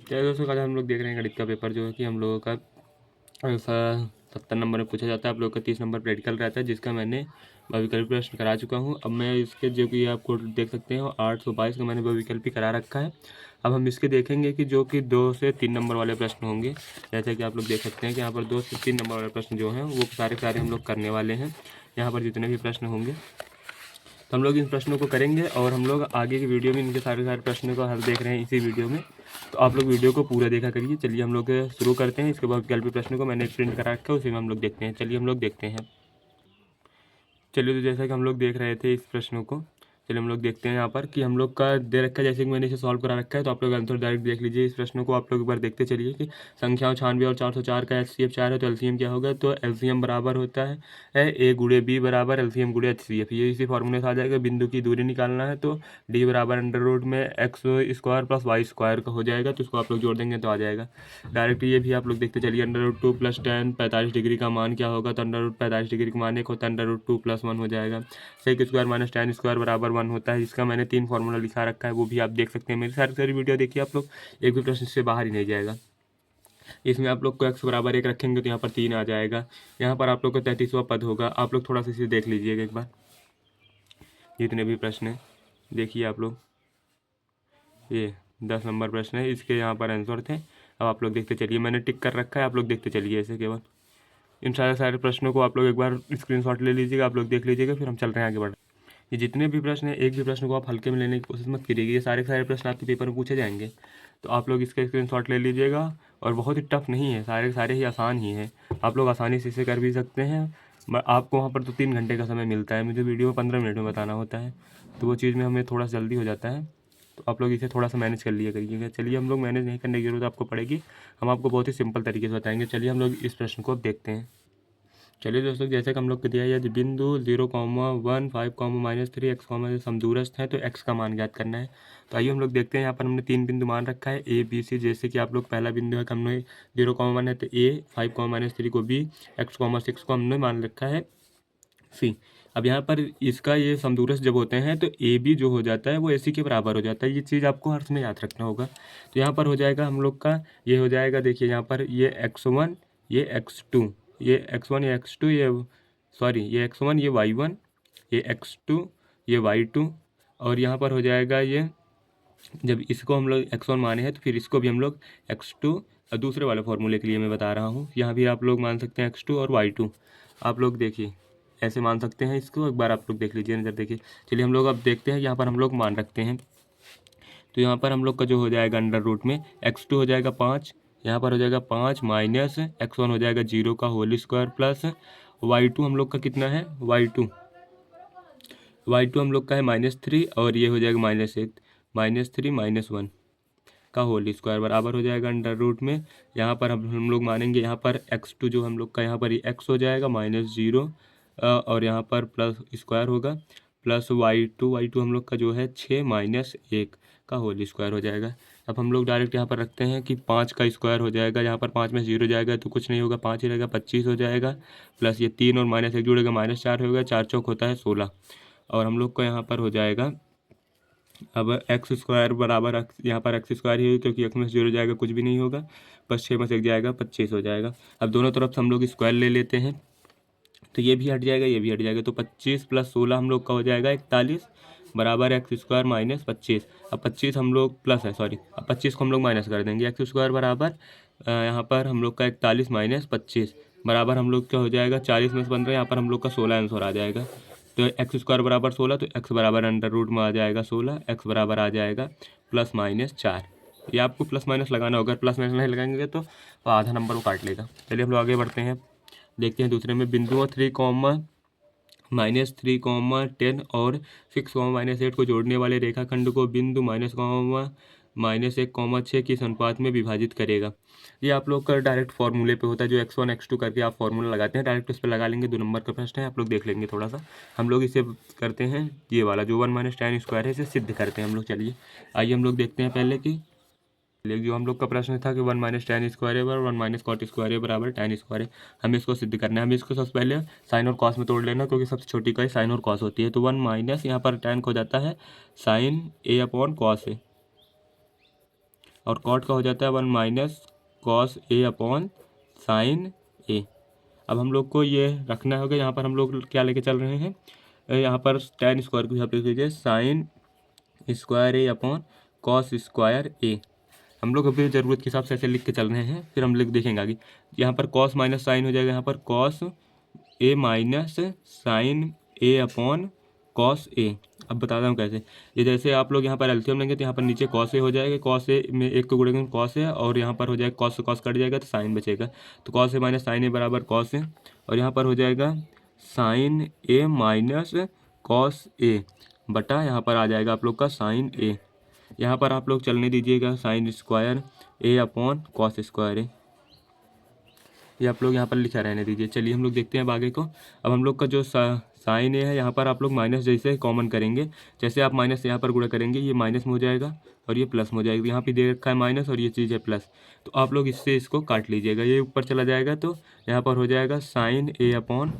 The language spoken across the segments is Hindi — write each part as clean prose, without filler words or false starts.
चलिए दोस्तों, आज हम लोग देख रहे हैं गणित का पेपर जो है कि हम लोगों का 70 नंबर में पूछा जाता है। आप लोग का 30 नंबर प्रैक्टिकल रहता है, जिसका मैंने विकल्प प्रश्न करा चुका हूँ। अब मैं इसके जो कि आपको देख सकते हैं 822 का मैंने विकल्पी करा रखा है। अब हम इसके देखेंगे कि जो कि 2 से 3 नंबर वाले प्रश्न होंगे। जैसे कि आप लोग देख सकते हैं कि यहाँ पर 2 से 3 नंबर वाले प्रश्न जो हैं वो सारे हम लोग करने वाले हैं। यहाँ पर जितने भी प्रश्न होंगे तो हम लोग इन प्रश्नों को करेंगे और हम लोग आगे की वीडियो में इनके सारे प्रश्नों को हल देख रहे हैं इसी वीडियो में। तो आप लोग वीडियो को पूरा देखा करिए। चलिए हम लोग शुरू करते हैं। इसके बाद विकल्पी प्रश्न को मैंने प्रिंट करा रखा है, उसी में हम लोग देखते हैं। चलिए हम लोग देखते हैं। चलिए, तो जैसा कि हम लोग देख रहे थे इस प्रश्नों को, चलिए हम लोग देखते हैं यहाँ पर कि हम लोग का दे रखा है। जैसे कि मैंने इसे सॉल्व करा रखा है, तो आप लोग आंसर डायरेक्ट देख लीजिए। इस प्रश्न को आप लोग एक बार देखते चलिए कि संख्याओं 96 और 404 का HCF 4 है, तो एलसीएम क्या होगा। तो एलसीएम बराबर होता है A गुणे B बराबर एलसीएम गुणे HCF। ये इसी फॉर्मूले से आ जाएगा। बिंदु की दूरी निकालना है, तो D बराबर अंडर रूट में X square plus Y square का हो जाएगा। तो इसको आप लोग जोड़ देंगे तो आ जाएगा डायरेक्ट। ये भी आप लोग देखते चलिए। अंडर रूट 2 + 10 45 डिग्री का मान क्या होगा। तो अंडर रूट 45 डिग्री का मान एक होता है, अंडर रूट 2 + 1 हो जाएगा। Sec square minus tan square बराबर 1 होता है। इसका मैंने 3 फॉर्मूला लिखा रखा है, वो भी आप देख सकते हैं। मेरी सारी वीडियो देखिए आप लोग, एक भी प्रश्न से बाहर ही नहीं जाएगा। इसमें आप लोग को x बराबर 1 रखेंगे तो यहाँ पर 3 आ जाएगा। यहाँ पर आप लोग को 33वां पद होगा। आप लोग थोड़ा सा इसे देख लीजिएगा एक बार। जितने भी प्रश्न हैं देखिए आप लोग, ये 10 नंबर प्रश्न है, इसके यहाँ पर आंसर थे। अब आप लोग देखते चलिए, मैंने टिक कर रखा है, आप लोग देखते चलिए ऐसे केवल। इन सारे प्रश्नों को आप लोग एक बार स्क्रीनशॉट ले लीजिएगा, आप लोग देख लीजिएगा, फिर हम चल रहे हैं आगे बढ़। ये जितने भी प्रश्न हैं, एक भी प्रश्न को आप हल्के में लेने की कोशिश मत कीजिएगा। ये सारे प्रश्न आपके पेपर में पूछे जाएंगे, तो आप लोग इसका स्क्रीनशॉट ले लीजिएगा। और बहुत ही टफ नहीं है, सारे ही आसान ही हैं। आप लोग आसानी से इसे कर भी सकते हैं। आपको वहाँ पर तो 3 घंटे का समय मिलता है, मुझे वीडियो में 15 मिनट में बताना होता है, तो वो चीज़ में हमें थोड़ा सा जल्दी हो जाता है। तो आप लोग इसे थोड़ा सा मैनेज कर लिया करिएगा। चलिए, हम लोग मैनेज नहीं करने की जरूरत आपको पड़ेगी, हम आपको बहुत ही सिंपल तरीके से बताएंगे। चलिए हम लोग इस प्रश्न को देखते हैं। चलिए दोस्तों, जैसे कि हम लोग को दिया है यदि बिंदु 0,1 5, -3 x, से समदूरस्थ है तो x का मान ज्ञात करना है। तो आइए हम लोग देखते हैं। यहाँ पर हमने 3 बिंदु मान रखा है A B C। जैसे कि आप लोग पहला बिंदु है कि हमने 0,1 है तो A, 5, -3 को B, x, 6 को हमने मान रखा है C। अब यहाँ पर इसका ये समदूरस्थ जब होते हैं तो ए बी जो हो जाता है वो AC के बराबर हो जाता है। ये चीज़ आपको हर समय याद रखना होगा। तो यहाँ पर हो जाएगा हम लोग का, ये हो जाएगा, देखिए यहाँ पर ये x1, ये x2, ये x1, ये x2, ये सॉरी ये x1, ये y1, ये x2, ये y2। और यहाँ पर हो जाएगा ये, जब इसको हम लोग x1 माने हैं तो फिर इसको भी हम लोग x2, और दूसरे वाले फॉर्मूले के लिए मैं बता रहा हूँ, यहाँ भी आप लोग मान सकते हैं x2 और y2। आप लोग देखिए ऐसे मान सकते हैं इसको, एक बार आप लोग देख लीजिए, नज़र देखिए। चलिए हम लोग अब देखते हैं, यहाँ पर हम लोग मान रखते हैं। तो यहाँ पर हम लोग का जो हो जाएगा अंडर रूट में x2 हो जाएगा 5, यहाँ पर हो जाएगा 5 माइनस x1 हो जाएगा 0 का होल स्क्वायर प्लस y2 हम लोग का कितना है, y2 हम लोग का है -3, और ये हो जाएगा -1, -3 -1 का होल स्क्वायर बराबर हो जाएगा अंडर रूट में। यहाँ पर हम लोग मानेंगे, यहाँ पर x2 जो हम लोग का यहाँ पर x हो जाएगा -0, और यहाँ पर प्लस स्क्वायर होगा प्लस y2 हम लोग का जो है 6 -1 का होल स्क्वायर हो जाएगा। अब हम लोग डायरेक्ट यहाँ पर रखते हैं कि 5 का स्क्वायर हो जाएगा। यहाँ पर 5 में 0 जाएगा तो कुछ नहीं होगा, 5 ही रहेगा, 25 हो जाएगा। प्लस ये 3 और -1 जुड़ेगा, -4 होगा, 4 चौक होता है 16। और हम लोग को यहाँ पर हो जाएगा अब एक्स स्क्वायर बराबर यहाँ पर एक्स स्क्वायर ही, क्योंकि एक्स में 0 जाएगा कुछ भी नहीं होगा, बस 6 में से 1 जाएगा, 25 हो जाएगा। अब दोनों तरफ से हम लोग स्क्वायर ले लेते हैं, तो ये भी हट जाएगा, ये भी हट जाएगा। तो 25 + 16 हम लोग का हो जाएगा 41 बराबर एक्स स्क्वायर माइनस 25। अब 25 हम लोग प्लस है, सॉरी, अब 25 को हम लोग माइनस कर देंगे। एक्स स्क्वायर बराबर यहाँ पर हम लोग का 41 माइनस 25 बराबर हम लोग का हो जाएगा 40 में से 15, यहाँ पर हम लोग का 16 आंसर आ जाएगा। तो एक्स स्क्वायर बराबर 16, तो एक्स बराबर अंडर रूट में आ जाएगा 16, एक्स बराबर आ जाएगा +-4। ये आपको प्लस माइनस लगाना होगा, प्लस माइनस नहीं लगाएंगे तो आधा नंबर वो काट लेगा। चलिए हम लोग आगे बढ़ते हैं, देखते हैं दूसरे में बिंदुओं 3, -3, 10 और 6, -8 को जोड़ने वाले रेखाखंड को बिंदु -1, 6 के अनुपात में विभाजित करेगा। ये आप लोग का डायरेक्ट फॉर्मूले पे होता है, जो x1 x2 करके आप फॉर्मूला लगाते हैं, डायरेक्ट उस पर लगा लेंगे। 2 नंबर का प्रश्न है, आप लोग देख लेंगे थोड़ा सा। हम लोग इसे करते हैं, ये वाला जो 1 - tan स्क्वायर है इसे सिद्ध करते हैं हम लोग। चलिए आइए हम लोग देखते हैं पहले कि जो हम लोग का प्रश्न था कि 1 - tan स्क्वायर है बराबर 1 - cot स्क्वायर है बराबर tan स्क्वायर है। हमें इसको सिद्ध करना है। हमें इसको सबसे पहले साइन और कॉस में तोड़ लेना, क्योंकि सबसे छोटी का ही साइन और कॉस होती है। तो 1 माइनस यहाँ पर tan हो जाता है sin A/cos A, और कॉट का हो जाता है 1 minus cos A upon sine ए। अब हम लोग को ये रखना होगा, यहाँ पर हम लोग क्या लेके चल रहे हैं, यहाँ पर tan स्क्वायर को यहाँ पे लिख लीजिए साइन स्क्वायर ए अपॉन कॉस स्क्वायर ए। हम लोग अभी ज़रूरत के हिसाब से ऐसे लिख के चल रहे हैं, फिर हम लिख देखेंगे आगे। यहाँ पर कॉस माइनस साइन हो जाएगा, यहाँ पर cos A minus sign A upon cos A. अब बताता हूँ कैसे। ये जैसे आप लोग यहाँ पर एलसीएम लेंगे तो यहाँ पर नीचे कॉस ए हो जाएगा, कॉस ए में एक को गुणेंगे कॉस ए, और यहाँ पर हो जाएगा कॉस से कॉस कट जाएगा तो साइन बचेगा, तो कॉस ए माइनस साइन ए बराबर कॉस ए, और यहाँ पर हो जाएगा sign A minus cos A बटा यहाँ पर आ जाएगा आप लोग का साइन ए। यहाँ पर आप लोग चलने दीजिएगा साइन स्क्वायर ए अपॉन कॉस स्क्वायर ए, ये आप लोग यहाँ पर लिखा रहने दीजिए। चलिए हम लोग देखते हैं अब आगे को। अब हम लोग का जो साइन ए है, यहाँ पर आप लोग माइनस जैसे कॉमन करेंगे, जैसे आप माइनस यहाँ पर गुणा करेंगे ये माइनस में हो जाएगा और ये प्लस में हो जाएगा। यहाँ पे दे रखा है माइनस और ये चीज़ है प्लस, तो आप लोग इससे इसको काट लीजिएगा, ये ऊपर चला जाएगा तो यहाँ पर हो जाएगा sign A upon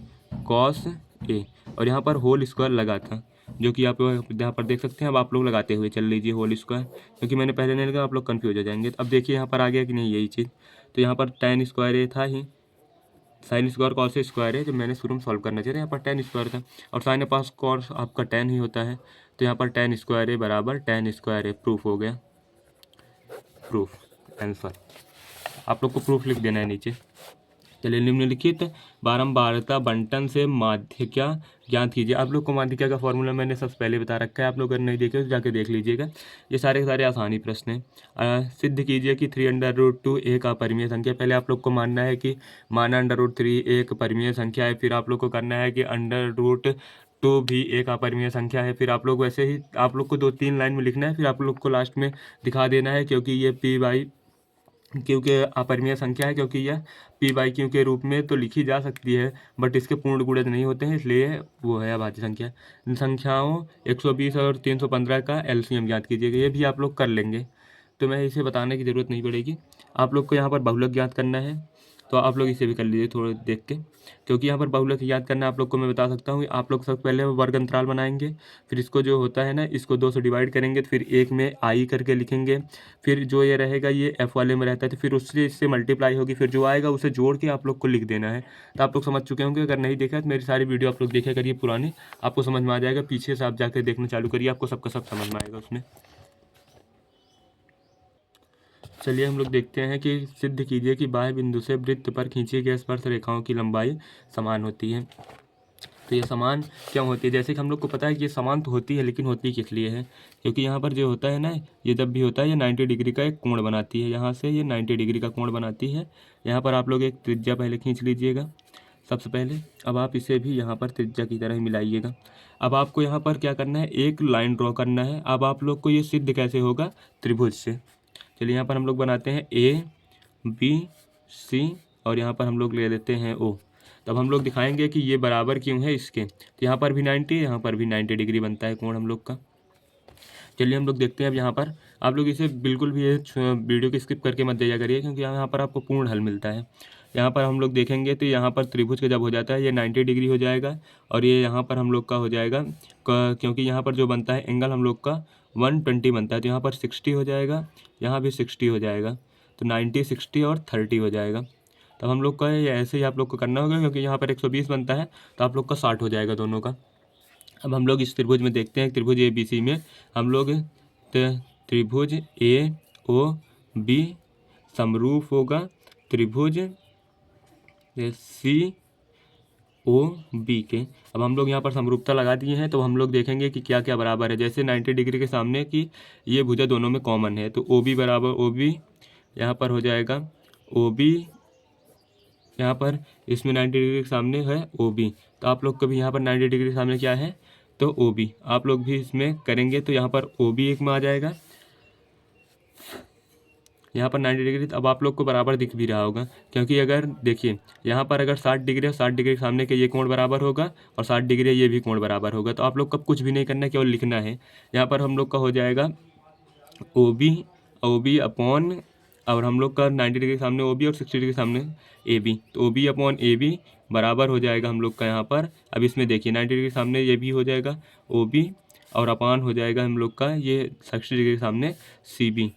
cos A, और यहाँ पर होल स्क्वायर लगा था जो कि आप यहाँ पर देख सकते हैं। अब आप लोग लगाते हुए चल लीजिए होल स्क्वायर, क्योंकि मैंने पहले नहीं लगा, आप लोग कन्फ्यूज हो जाएंगे। अब देखिए यहाँ पर आ गया कि नहीं यही चीज़, तो यहाँ पर tan स्क्वायर ए था ही, साइन स्क्वायर कॉस स्क्वायर है, जो मैंने शुरू में सॉल्व करना चाहिए, यहाँ पर tan स्क्वायर था, और साइन पास कॉस आपका tan ही होता है, तो यहाँ पर tan स्क्वायर ए बराबर tan स्क्वायर ए। प्रूफ हो गया, प्रूफ आंसर। आप लोग को प्रूफ लिख देना है नीचे। चलिए निम्नलिखित बारंबारता बंटन से माध्यिका ज्ञात कीजिए। आप लोग को माध्यिका का फॉर्मूला मैंने सबसे पहले बता रखा है, आप लोग अगर नहीं देखे तो जाके देख लीजिएगा। ये सारे के सारे आसानी प्रश्न हैं। सिद्ध कीजिए कि 3√2 एक अपरिमेय संख्या। पहले आप लोग को मानना है कि माना √3 एक परिमेय संख्या है, फिर आप लोग को करना है कि √2 भी एक अपरिमेय संख्या है। फिर आप लोग वैसे ही आप लोग को 2-3 लाइन में लिखना है, फिर आप लोग को लास्ट में दिखा देना है, क्योंकि ये क्योंकि अपरिमेय संख्या है, क्योंकि यह p/q के रूप में तो लिखी जा सकती है, बट इसके पूर्ण गुणज नहीं होते हैं, इसलिए वो है अभाज्य संख्या। इन संख्याओं 120 और 315 का एलसीएम ज्ञात कीजिएगा। ये भी आप लोग कर लेंगे, तो मैं इसे बताने की ज़रूरत नहीं पड़ेगी। आप लोग को यहाँ पर बहुलक ज्ञात करना है, तो आप लोग इसे भी कर लीजिए थोड़ा देख के, क्योंकि यहाँ पर बहुलक याद करना आप लोग को मैं बता सकता हूँ। आप लोग सबसे पहले वर्ग अंतराल बनाएंगे, फिर इसको जो होता है ना, इसको 2 से डिवाइड करेंगे, फिर एक में आई करके लिखेंगे, फिर जो ये रहेगा ये एफ वाले में रहता है, तो फिर उससे इससे मल्टीप्लाई होगी, फिर जो आएगा उसे जोड़ के आप लोग को लिख देना है। तो आप लोग समझ चुके होंगे, अगर नहीं देखा तो मेरी सारी वीडियो आप लोग देखा करिए पुरानी, आपको समझ में आ जाएगा। पीछे से आप जाकर देखना चालू करिए, आपको सबका सब समझ में आएगा उसमें। चलिए हम लोग देखते हैं कि सिद्ध कीजिए कि बाह्य बिंदु से वृत्त पर खींची गई स्पर्श रेखाओं की लंबाई समान होती है। तो ये समान क्यों होती है? जैसे कि हम लोग को पता है कि ये समान तो होती है, लेकिन होती किस लिए है? क्योंकि यहाँ पर जो होता है ना, ये जब भी होता है ये 90 डिग्री का एक कोण बनाती है, यहाँ से ये 90 डिग्री का कोण बनाती है। यहाँ पर आप लोग एक त्रिज्या पहले खींच लीजिएगा सबसे पहले। अब आप इसे भी यहाँ पर त्रिज्या की तरह ही मिलाइएगा। अब आपको यहाँ पर क्या करना है, एक लाइन ड्रॉ करना है। अब आप लोग को ये सिद्ध कैसे होगा? त्रिभुज से। चलिए यहाँ पर हम लोग बनाते हैं ABC, और यहाँ पर हम लोग ले लेते हैं O। तब हम लोग दिखाएंगे कि ये बराबर क्यों है इसके। तो यहाँ पर भी 90, यहाँ पर भी 90 डिग्री बनता है कोण हम लोग का। चलिए हम लोग देखते हैं अब यहाँ पर। आप लोग इसे बिल्कुल भी वीडियो को स्किप करके मत दिया करिए, क्योंकि यहाँ पर आपको पूर्ण हल मिलता है। यहाँ पर हम लोग देखेंगे तो यहाँ पर त्रिभुज का जब हो जाता है ये 90 डिग्री हो जाएगा, और ये यहाँ पर हम लोग का हो जाएगा, क्योंकि यहाँ पर जो बनता है एंगल हम लोग का 120 बनता है, तो यहाँ पर 60 हो जाएगा, यहाँ भी 60 हो जाएगा, तो 90, 60 और 30 हो जाएगा। तब हम लोग का ये ऐसे ही आप लोग को करना होगा, क्योंकि यहाँ पर 120 बनता है, तो आप लोग का 60 हो जाएगा दोनों का। अब हम लोग इस त्रिभुज में देखते हैं, त्रिभुज ABC में हम लोग त्रिभुज AOB समरूप होगा त्रिभुज COB के। अब हम लोग यहाँ पर समरूपता लगा दिए हैं, तो हम लोग देखेंगे कि क्या क्या बराबर है। जैसे 90 डिग्री के सामने की ये भुजा दोनों में कॉमन है, तो OB बराबर OB, यहाँ पर हो जाएगा OB, यहाँ पर इसमें 90 डिग्री के सामने है OB, तो आप लोग को भी यहाँ पर 90 डिग्री के सामने क्या है, तो OB। आप लोग भी इसमें करेंगे तो यहाँ पर OB एक में आ जाएगा, यहाँ पर 90 डिग्री। अब आप लोग को बराबर दिख भी रहा होगा, क्योंकि अगर देखिए यहाँ पर अगर 60 डिग्री है, 60 डिग्री के सामने के ये कोण बराबर होगा, और 60 डिग्री ये भी कोण बराबर होगा। तो आप लोग को कुछ भी नहीं करना है, केवल लिखना है। यहाँ पर हम लोग का हो जाएगा OB अपॉन, और हम लोग का 90 डिग्री के सामने OB और 60 डिग्री के सामने AB, तो OB अपॉन AB बराबर हो जाएगा हम लोग का यहाँ पर। अब इसमें देखिए 90 डिग्री के सामने ये भी हो जाएगा OB, और अपान हो जाएगा हम लोग का ये 60 डिग्री के सामने CB।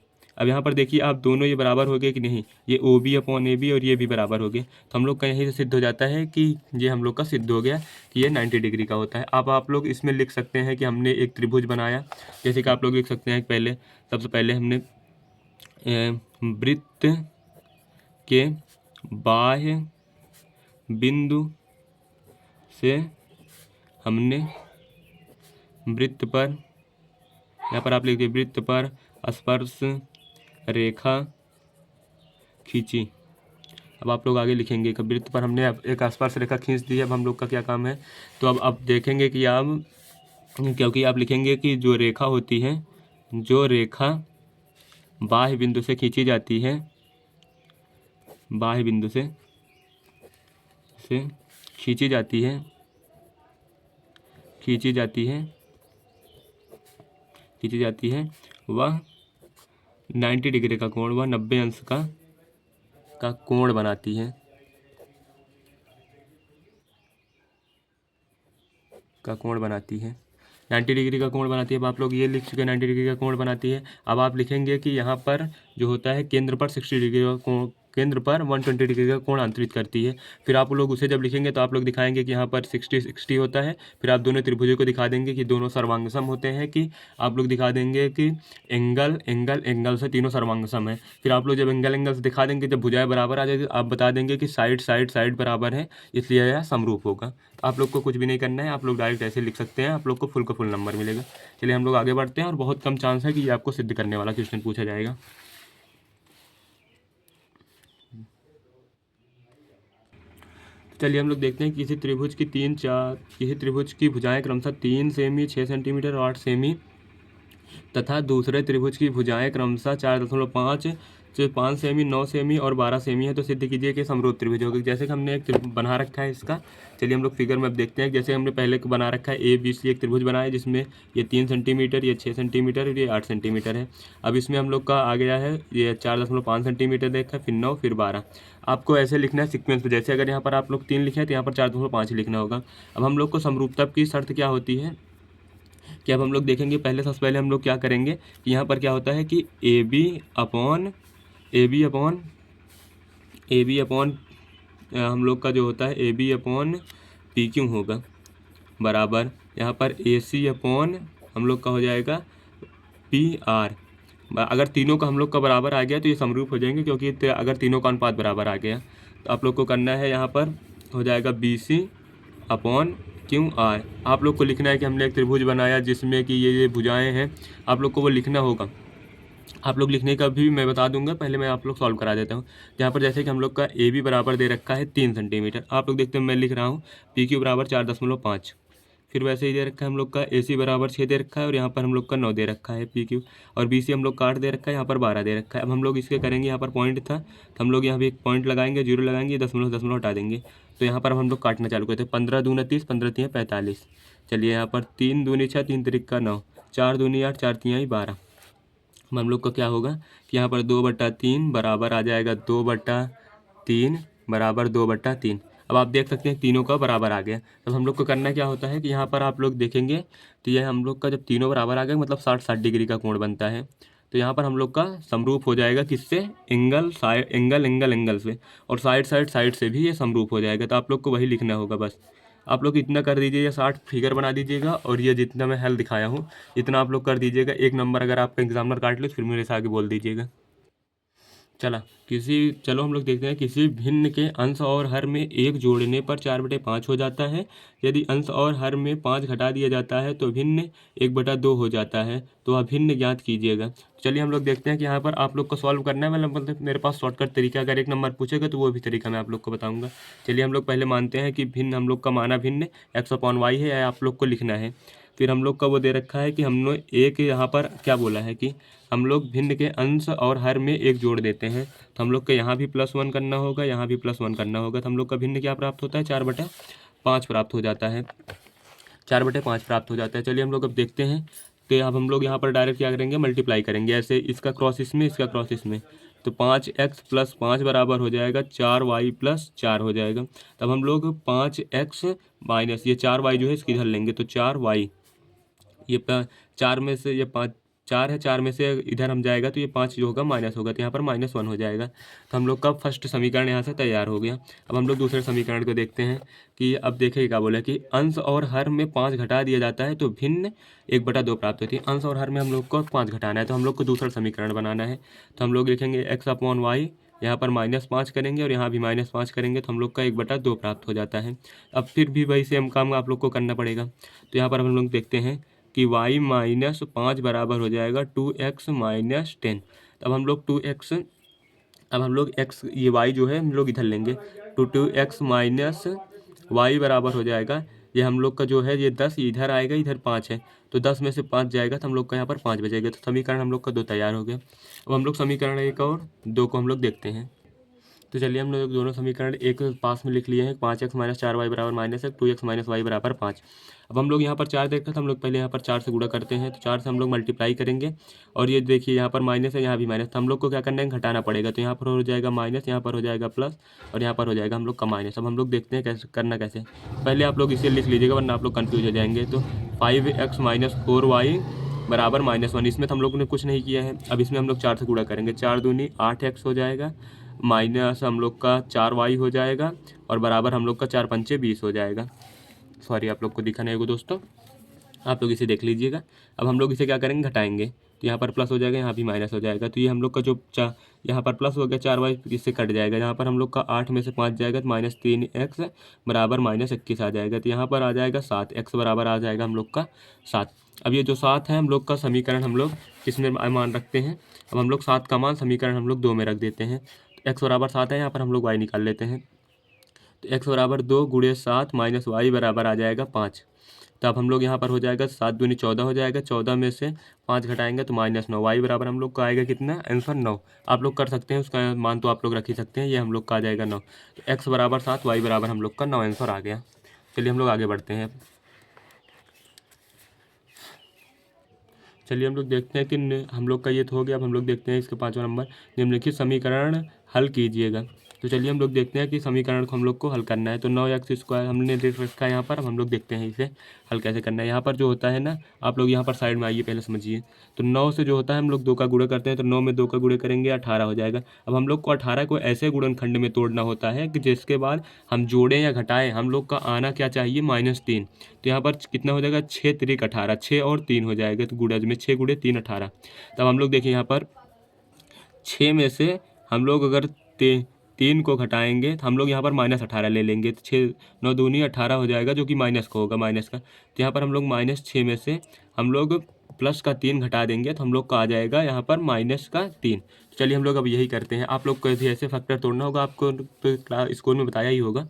अब यहाँ पर देखिए आप दोनों ये बराबर हो गए कि नहीं, ये O B upon A B और ये भी बराबर हो गए, तो हम लोग का यहीं से सिद्ध हो जाता है कि ये हम लोग का सिद्ध हो गया कि ये 90 डिग्री का होता है। अब आप लोग इसमें लिख सकते हैं कि हमने एक त्रिभुज बनाया, जैसे कि आप लोग लिख सकते हैं पहले, सबसे पहले हमने वृत्त के बाह्य बिंदु से हमने वृत्त पर, यहाँ पर आप लिखिए वृत्त पर स्पर्श रेखा खींची। अब आप लोग आगे लिखेंगे कि वृत्त पर हमने एक स्पर्श रेखा खींच दी है। अब हम लोग का क्या काम है, तो अब आप देखेंगे कि आप, क्योंकि आप लिखेंगे कि जो रेखा होती है, जो रेखा बाह्य बिंदु से खींची जाती है, बाह्य बिंदु से खींची जाती है, खींची जाती है वह 90 डिग्री का कोण, वह 90 अंश का कोण बनाती है, का कोण बनाती है, 90 डिग्री का कोण बनाती है। अब आप लोग ये लिख चुके हैं 90 डिग्री का कोण बनाती है। अब आप लिखेंगे कि यहाँ पर जो होता है केंद्र पर 60 डिग्री का कोण, केंद्र पर 120 डिग्री का कोण अंतरित करती है। फिर आप लोग उसे जब लिखेंगे तो आप लोग दिखाएंगे कि यहाँ पर 60 होता है। फिर आप दोनों त्रिभुजों को दिखा देंगे कि दोनों सर्वांगसम होते हैं, कि आप लोग दिखा देंगे कि एंगल से तीनों सर्वांगसम है। फिर आप लोग जब एंगल से दिखा देंगे, जब भुजाएं बराबर आ जाएगी, आप बता देंगे कि साइड बराबर है, इसलिए यह समरूप होगा। आप लोग को कुछ भी नहीं करना है, आप लोग डायरेक्ट ऐसे लिख सकते हैं, आप लोग को फुल का फुल नंबर मिलेगा। चलिए हम लोग आगे बढ़ते हैं, और बहुत कम चांस है कि ये आपको सिद्ध करने वाला क्वेश्चन पूछा जाएगा। चलिए हम लोग देखते हैं किसी त्रिभुज की भुजाएं क्रमशः 3 सेमी, 6 सेंटीमीटर और 8 सेमी तथा दूसरे त्रिभुज की भुजाएं क्रमशः 4.5, 5 सेमी, 9 सेमी और 12 सेमी है, तो सिद्ध कीजिए कि समरूप त्रिभुज होगी। जैसे कि हमने एक बना रखा है इसका, चलिए हम लोग फिगर में अब देखते हैं। जैसे हमने पहले बना रखा है ए बी सी, एक त्रिभुज बनाया जिसमें ये 3 सेंटीमीटर, ये 6 सेंटीमीटर और ये 8 सेंटीमीटर है। अब इसमें हम लोग का आ गया है ये 4.5 सेंटीमीटर देखा, फिर 9, फिर 12। आपको ऐसे लिखना है सीक्वेंस में, जैसे अगर यहाँ पर आप लोग 3 लिखे हैं तो यहाँ पर 4.5 लिखना होगा। अब हम लोग को समरूपता की शर्त क्या होती है कि अब हम लोग देखेंगे, सबसे पहले हम लोग क्या करेंगे कि यहाँ पर क्या होता है कि ए बी अपॉन हम लोग का जो होता है A B upon P Q होगा, बराबर यहाँ पर ए सी अपॉन हम लोग का हो जाएगा पी आर। अगर तीनों का हम लोग का बराबर आ गया तो ये समरूप हो जाएंगे, क्योंकि अगर तीनों का अनुपात बराबर आ गया तो आप लोग को करना है, यहाँ पर हो जाएगा B C upon Q R. आप लोग को लिखना है कि हमने एक त्रिभुज बनाया जिसमें कि ये भुजाएं हैं, आप लोग को वो लिखना होगा। आप लोग लिखने का भी मैं बता दूंगा, पहले मैं आप लोग सॉल्व करा देता हूँ। यहाँ पर जैसे कि हम लोग का ए बी बराबर दे रखा है 3 सेंटीमीटर, आप लोग देखते हैं मैं लिख रहा हूँ पी क्यू बराबर 4.5। फिर वैसे ही दे रखा है हम लोग का ए सी बराबर 6 दे रखा है, और यहाँ पर हम लोग का 9 दे रखा है पी क्यू, और बी सी हम लोग का 8 दे रखा है, यहाँ पर 12 दे रखा है। अब हम लोग इसके करेंगे, यहाँ पर पॉइंट था तो हम लोग यहाँ भी एक पॉइंट लगाएंगे, 0 लगाएंगे, दशमलव हटा देंगे, तो यहाँ पर हम लोग काटना चालू करते हैं। 15 दूना 30, 15 तियाँ 45। चलिए यहाँ पर 3 दूनी 6, 3 तिरिक 9, 4 दूनी 8, 4 तियाँ 12। हम लोग का क्या होगा कि यहाँ पर 2/3 बराबर आ जाएगा 2/3 बराबर 2/3। अब आप देख सकते हैं तीनों का बराबर आ गया। तब हम लोग को करना क्या होता है कि यहाँ पर आप लोग देखेंगे तो यह हम लोग का जब तीनों बराबर आ गए मतलब 60 डिग्री का कोण बनता है, तो यहाँ पर हम लोग का समरूप हो जाएगा किससे, एंगल से, और साइड से भी ये समरूप हो जाएगा। तो आप लोग को वही लिखना होगा बस। आप लोग इतना कर दीजिए, 60 फिगर बना दीजिएगा, और ये जितना मैं हल दिखाया हूँ इतना आप लोग कर दीजिएगा। 1 नंबर अगर आपका एग्जामिनर काट ले फिर मेरे से आगे बोल दीजिएगा। चलो हम लोग देखते हैं, किसी भिन्न के अंश और हर में 1 जोड़ने पर 4/5 हो जाता है। यदि अंश और हर में 5 घटा दिया जाता है तो भिन्न 1/2 हो जाता है, तो वह भिन्न ज्ञात कीजिएगा। चलिए हम लोग देखते हैं कि यहाँ पर आप लोग को सॉल्व करना है, मतलब मेरे पास शॉर्टकट तरीका, अगर 1 नंबर पूछेगा तो वो भी तरीका मैं आप लोग को बताऊँगा। चलिए हम लोग पहले मानते हैं कि भिन्न हम लोग का माना भिन्न x/y है, या आप लोग को लिखना है। फिर हम लोग का वो दे रखा है कि हमने एक यहाँ पर क्या बोला है कि हम लोग भिन्न के अंश और हर में 1 जोड़ देते हैं, तो हम लोग को यहाँ भी +1 करना होगा, यहाँ भी +1 करना होगा, तो हम लोग का भिन्न क्या प्राप्त होता है, 4/5 प्राप्त हो जाता है, 4/5 प्राप्त हो जाता है। चलिए हम लोग अब देखते हैं, तो अब हम लोग यहाँ पर डायरेक्ट क्या करेंगे, मल्टीप्लाई करेंगे, ऐसे इसका क्रॉस इसमें, इसका क्रॉस इसमें, तो 5x + 5 बराबर हो जाएगा 4y + 4 हो जाएगा। तब हम लोग 5x माइनस ये 4y जो है इसकी इधर लेंगे, तो 4y, ये 4 में से ये 5 4 है, 4 में से इधर हम जाएगा तो ये 5 जो होगा माइनस होगा, तो यहाँ पर -1 हो जाएगा। तो हम लोग का फर्स्ट समीकरण यहाँ से तैयार हो गया। अब हम लोग दूसरे समीकरण को देखते हैं कि अब देखिए क्या बोला कि अंश और हर में 5 घटा दिया जाता है तो भिन्न 1/2 प्राप्त होती है। अंश और हर में हम लोग को 5 घटाना है, तो हम लोग को दूसरा समीकरण बनाना है। तो हम लोग लिखेंगे x/y, यहाँ पर -5 करेंगे और यहाँ भी -5 करेंगे, तो हम लोग का 1/2 प्राप्त हो जाता है। अब फिर भी वही सेम काम आप लोग को करना पड़ेगा। तो यहाँ पर हम लोग देखते हैं कि y -5 बराबर हो जाएगा 2x - 10। अब हम लोग 2x, अब हम लोग x, ये y जो है हम लोग इधर लेंगे, तो 2x - y बराबर हो जाएगा, ये हम लोग का जो है ये 10 इधर आएगा, इधर 5 है, तो 10 में से 5 जाएगा तो हम लोग का यहाँ पर 5 बचेगा। तो समीकरण हम लोग का 2 तैयार हो गया। अब हम लोग समीकरण 1 और 2 को हम लोग देखते हैं। तो चलिए हम लोग दोनों समीकरण एक पास में लिख लिए हैं। 5x - 4y बराबर -1, 2x - y बराबर 5। अब हम लोग यहाँ पर 4 देखते हैं तो हम लोग पहले यहाँ पर 4 से गुणा करते हैं, तो 4 से हम लोग मल्टीप्लाई करेंगे और ये देखिए यहाँ पर माइनस है, यहाँ भी माइनस, तो हम लोग को क्या करना है, घटाना पड़ेगा। तो यहाँ पर हो जाएगा माइनस, यहाँ पर हो जाएगा प्लस और यहाँ पर हो जाएगा हम लोग का माइनस। अब हम लोग देखते हैं कैसे करना, कैसे। पहले आप लोग इसे लिख लीजिएगा वरना आप लोग कन्फ्यूज हो जाएंगे। तो 5x - 4y बराबर -1, इसमें तो हम लोग ने कुछ नहीं किया है। अब इसमें हम लोग 4 से गुणा करेंगे, 4 दूनी 8x हो जाएगा, माइनस हम लोग का 4y हो जाएगा और बराबर हम लोग का 4 पंचे 20 हो जाएगा। सॉरी, आप लोग को दिखा नहीं होगा दोस्तों, आप लोग इसे देख लीजिएगा। अब हम लोग इसे क्या करेंगे, घटाएंगे, तो यहाँ पर प्लस हो जाएगा, यहाँ भी माइनस हो जाएगा। तो ये हम लोग का जो यहाँ पर प्लस हो गया 4y, इससे कट जाएगा। यहाँ पर हम लोग का 8 में से 5 जाएगा तो -3x बराबर -21 आ जाएगा। तो यहाँ पर आ जाएगा 7, x बराबर आ जाएगा हम लोग का 7। अब ये जो 7 है हम लोग का समीकरण हम लोग किसमें मान रखते हैं, अब हम लोग 7 का मान समीकरण हम लोग 2 में रख देते हैं। तो x बराबर 7 है, यहाँ पर हम लोग y निकाल लेते हैं। तो x बराबर 2 × 7 - y बराबर आ जाएगा 5। तो अब हम लोग यहाँ पर हो जाएगा 7 दूनी 14 हो जाएगा, 14 में से 5 घटाएंगे तो -9, y बराबर हम लोग का आएगा कितना, आंसर 9। आप लोग कर सकते हैं, उसका मान तो आप लोग रख ही सकते हैं, ये हम लोग का आ जाएगा 9। तो x बराबर 7, y बराबर हम लोग का 9 आंसर आ गया। चलिए हम लोग आगे बढ़ते हैं। चलिए हम लोग देखते हैं कि हम लोग का ये तो हो गया। अब हम लोग देखते हैं इसके 5वां नंबर, निम्नलिखित समीकरण हल कीजिएगा। तो चलिए हम लोग देखते हैं कि समीकरण को हम लोग को हल करना है। तो 9x² हमने देख रखा है यहाँ पर, अब हम लोग देखते हैं इसे हल कैसे करना है। यहाँ पर जो होता है ना, आप लोग यहाँ पर साइड में आइए, पहले समझिए। तो 9 से जो होता है हम लोग 2 का गुणा करते हैं, तो 9 में 2 का गुणा करेंगे 18 हो जाएगा। अब हम लोग को 18 को ऐसे गुणनखंड में तोड़ना होता है कि जिसके बाद हम जोड़ें या घटाएं, हम लोग का आना क्या चाहिए, -3। तो यहाँ पर कितना हो जाएगा, 6 3 18, 6 और 3 हो जाएगा, तो गुणज में 6 × 3 18। तब हम लोग देखिए यहाँ पर 6 में से हम लोग अगर 3 को घटाएंगे तो हम लोग यहाँ पर -18 ले लेंगे, तो 6 9 दूनी 18 हो जाएगा, जो कि माइनस का होगा, माइनस का। तो यहाँ पर हम लोग -6 में से हम लोग प्लस का 3 घटा देंगे तो हम लोग का आ जाएगा यहाँ पर -3। तो चलिए हम लोग अब यही करते हैं। आप लोग को यदि ऐसे फैक्टर तोड़ना होगा, आपको तो स्कूल में बताया ही होगा,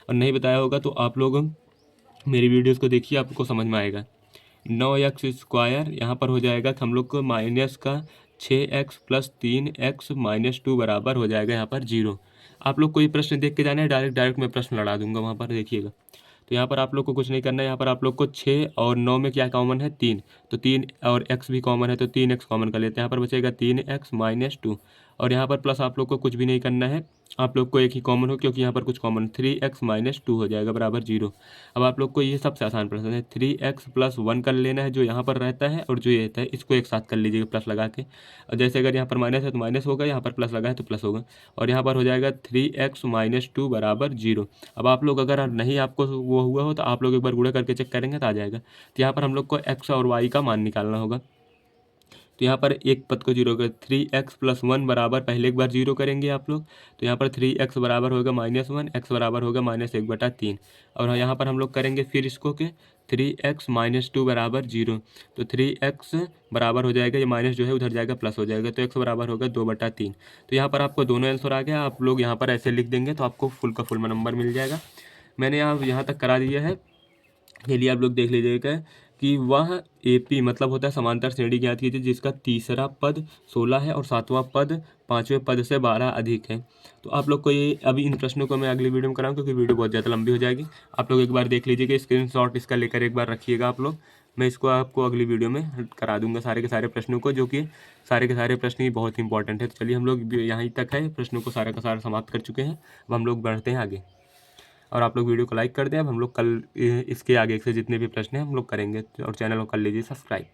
और नहीं बताया होगा तो आप लोग मेरी वीडियोज़ को देखिए, आपको समझ में आएगा। 9x² यहाँ पर हो जाएगा कि हम लोग को माइनस का 6x + 3x - 2 बराबर हो जाएगा यहाँ पर 0। आप लोग को ये प्रश्न देख के जाना है, डायरेक्ट मैं प्रश्न लड़ा दूंगा वहाँ पर, देखिएगा। तो यहाँ पर आप लोग को कुछ नहीं करना है, यहाँ पर आप लोग को 6 और 9 में क्या कॉमन है, 3। तो 3 और x भी कॉमन है, तो 3x कॉमन कर लेते हैं। यहाँ पर बचेगा 3x - 2 और यहाँ पर प्लस आप लोग को कुछ भी नहीं करना है, आप लोग को एक ही कॉमन हो, क्योंकि यहाँ पर कुछ कॉमन, 3x - 2 हो जाएगा बराबर 0। अब आप लोग को ये सबसे आसान प्रश्न है, 3x + 1 कर लेना है जो यहाँ पर रहता है, और जो ये रहता है इसको एक साथ कर लीजिएगा प्लस लगा के। और जैसे अगर यहाँ पर माइनस है तो माइनस होगा, यहाँ पर प्लस लगा है तो प्लस होगा, और यहाँ पर हो जाएगा 3x - 2 बराबर 0। अब आप लोग अगर नहीं आपको वो हुआ हो तो आप लोग एक बार गुणा करके चेक करेंगे तो आ जाएगा। तो यहाँ पर हम लोग को x और y का मान निकालना होगा। तो यहाँ पर एक पद को 0 कर, 3x + 1 बराबर पहले एक बार 0 करेंगे आप लोग, तो यहाँ पर 3x बराबर होगा -1, x बराबर होगा -1/3। और यहाँ पर हम लोग करेंगे फिर इसको कि 3x - 2 बराबर 0। तो 3x बराबर हो जाएगा, ये माइनस जो है उधर जाएगा, प्लस हो जाएगा, तो x बराबर होगा 2/3। तो यहाँ पर आपको दोनों आंसर आ गया। आप लोग यहाँ पर ऐसे लिख देंगे तो आपको फुल का फुल नंबर मिल जाएगा। मैंने यहाँ तक करा दिया है, के लिए आप लोग देख लीजिएगा कि वह AP मतलब होता है समांतर श्रेणी ज्ञात कीजिए जिसका तीसरा पद 16 है और 7वां पद 5वें पद से 12 अधिक है। तो आप लोग को ये अभी इन प्रश्नों को मैं अगली वीडियो में कराऊँ, क्योंकि वीडियो बहुत ज़्यादा लंबी हो जाएगी। आप लोग एक बार देख लीजिएगा, स्क्रीनशॉट इसका लेकर एक बार रखिएगा आप लोग। मैं इसको आपको अगली वीडियो में करा दूंगा सारे के सारे प्रश्नों को, जो कि सारे के सारे प्रश्न ही बहुत इंपॉर्टेंट है। तो चलिए हम लोग यहाँ तक है, प्रश्नों को सारा का सारा समाप्त कर चुके हैं। अब हम लोग बढ़ते हैं आगे, और आप लोग वीडियो को लाइक कर दें। अब हम लोग कल इसके आगे से जितने भी प्रश्न हैं हम लोग करेंगे, और चैनल को कर लीजिए सब्सक्राइब।